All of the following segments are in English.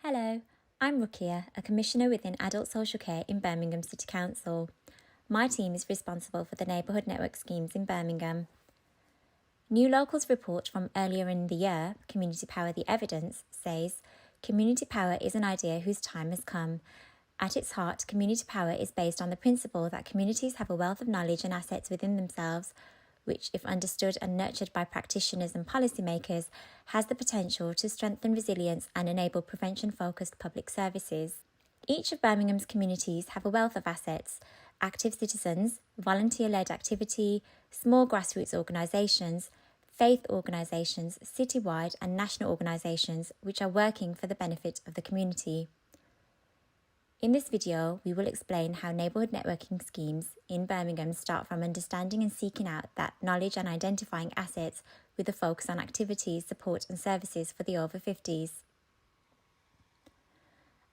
Hello, I'm Rukia, a Commissioner within Adult Social Care in Birmingham City Council. My team is responsible for the Neighbourhood Network schemes in Birmingham. New Locals report from earlier in the year, Community Power the Evidence, says, community power is an idea whose time has come. At its heart, community power is based on the principle that communities have a wealth of knowledge and assets within themselves, which, if understood and nurtured by practitioners and policymakers, has the potential to strengthen resilience and enable prevention-focused public services. Each of Birmingham's communities have a wealth of assets: active citizens, volunteer-led activity, small grassroots organisations, faith organisations, citywide and national organisations which are working for the benefit of the community. In this video, we will explain how neighbourhood networking schemes in Birmingham start from understanding and seeking out that knowledge and identifying assets with a focus on activities, support and services for the over 50s.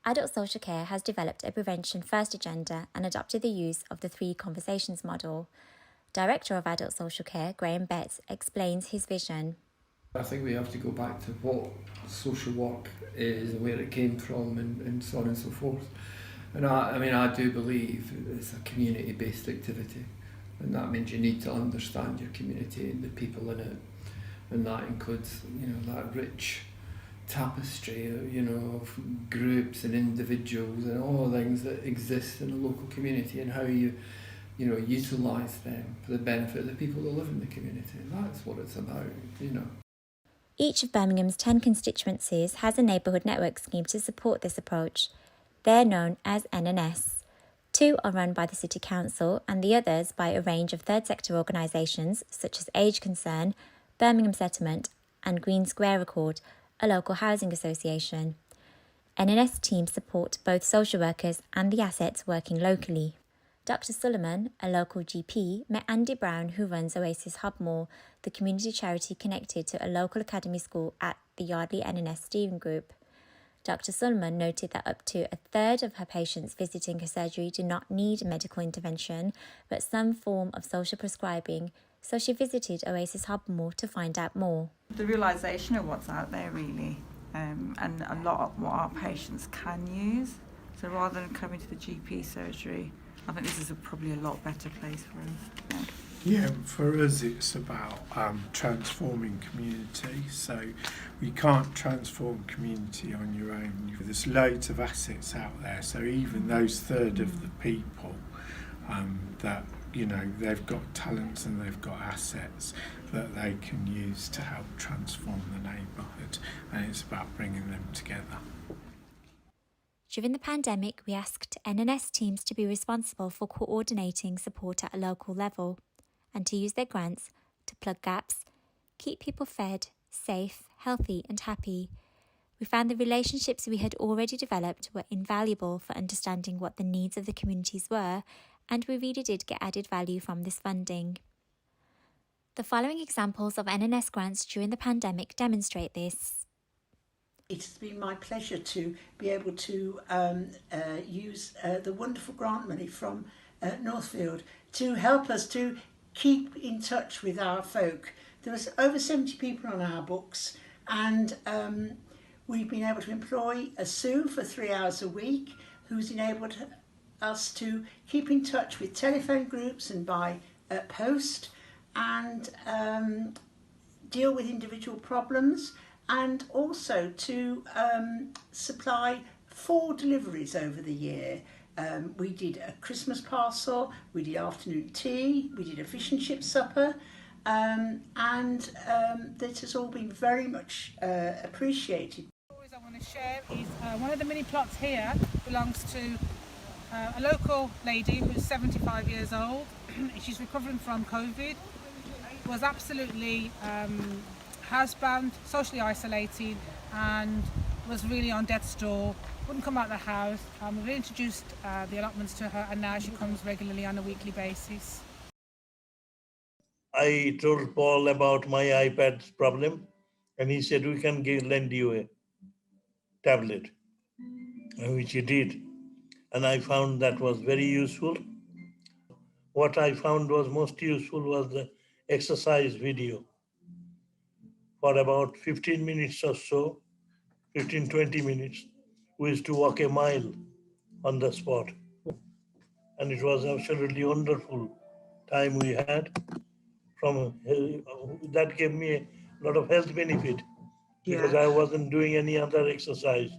Adult Social Care has developed a prevention first agenda and adopted the use of the 3 conversations model. Director of Adult Social Care, Graham Betts, explains his vision. I think we have to go back to what social work is and where it came from and so on and so forth. And I do believe it's a community-based activity, and that means you need to understand your community and the people in it, and that includes, that rich tapestry, of groups and individuals and all the things that exist in a local community, and how you utilise them for the benefit of the people that live in the community. And that's what it's about, Each of Birmingham's 10 constituencies has a neighbourhood network scheme to support this approach. They're known as NNS. 2 are run by the City Council and the others by a range of third sector organisations such as Age Concern, Birmingham Settlement and Green Square Accord, a local housing association. NNS teams support both social workers and the assets working locally. Dr. Suleiman, a local GP, met Andy Brown, who runs Oasis Hobmore, the community charity connected to a local academy school at the Yardley NNS Steering Group. Dr. Suleiman noted that up to a third of her patients visiting her surgery do not need medical intervention, but some form of social prescribing, so she visited Oasis Hobmore to find out more. The realisation of what's out there really, and a lot of what our patients can use. So rather than coming to the GP surgery, I think this is probably a lot better place for us. Yeah, for us it's about transforming community. So we can't transform community on your own. There's loads of assets out there. So even those third of the people that, they've got talents and they've got assets that they can use to help transform the neighbourhood. And it's about bringing them together. During the pandemic, we asked NNS teams to be responsible for coordinating support at a local level and to use their grants to plug gaps, keep people fed, safe, healthy and happy. We found the relationships we had already developed were invaluable for understanding what the needs of the communities were, and we really did get added value from this funding. The following examples of NNS grants during the pandemic demonstrate this. It has been my pleasure to be able to use the wonderful grant money from Northfield to help us to keep in touch with our folk. There was over 70 people on our books, and we've been able to employ a Sue for 3 hours a week, who's enabled us to keep in touch with telephone groups and by post, and deal with individual problems, and also to supply 4 deliveries over the year. We did a Christmas parcel, we did afternoon tea, we did a fish and chip supper, and this has all been very much appreciated. The stories I want to share is one of the mini plots here belongs to a local lady who's 75 years old. She's recovering from COVID, was absolutely housebound, socially isolated, and was really on death's door, wouldn't come out of the house. We introduced the allotments to her, and now she comes regularly on a weekly basis. I told Paul about my iPad problem, and he said, we can lend you a tablet, which he did. And I found that was very useful. What I found was most useful was the exercise video. For about 15 minutes or so, 15-20 minutes, We used to walk a mile on the spot. And it was absolutely wonderful time we had. From that gave me a lot of health benefit because Yeah. I wasn't doing any other exercise.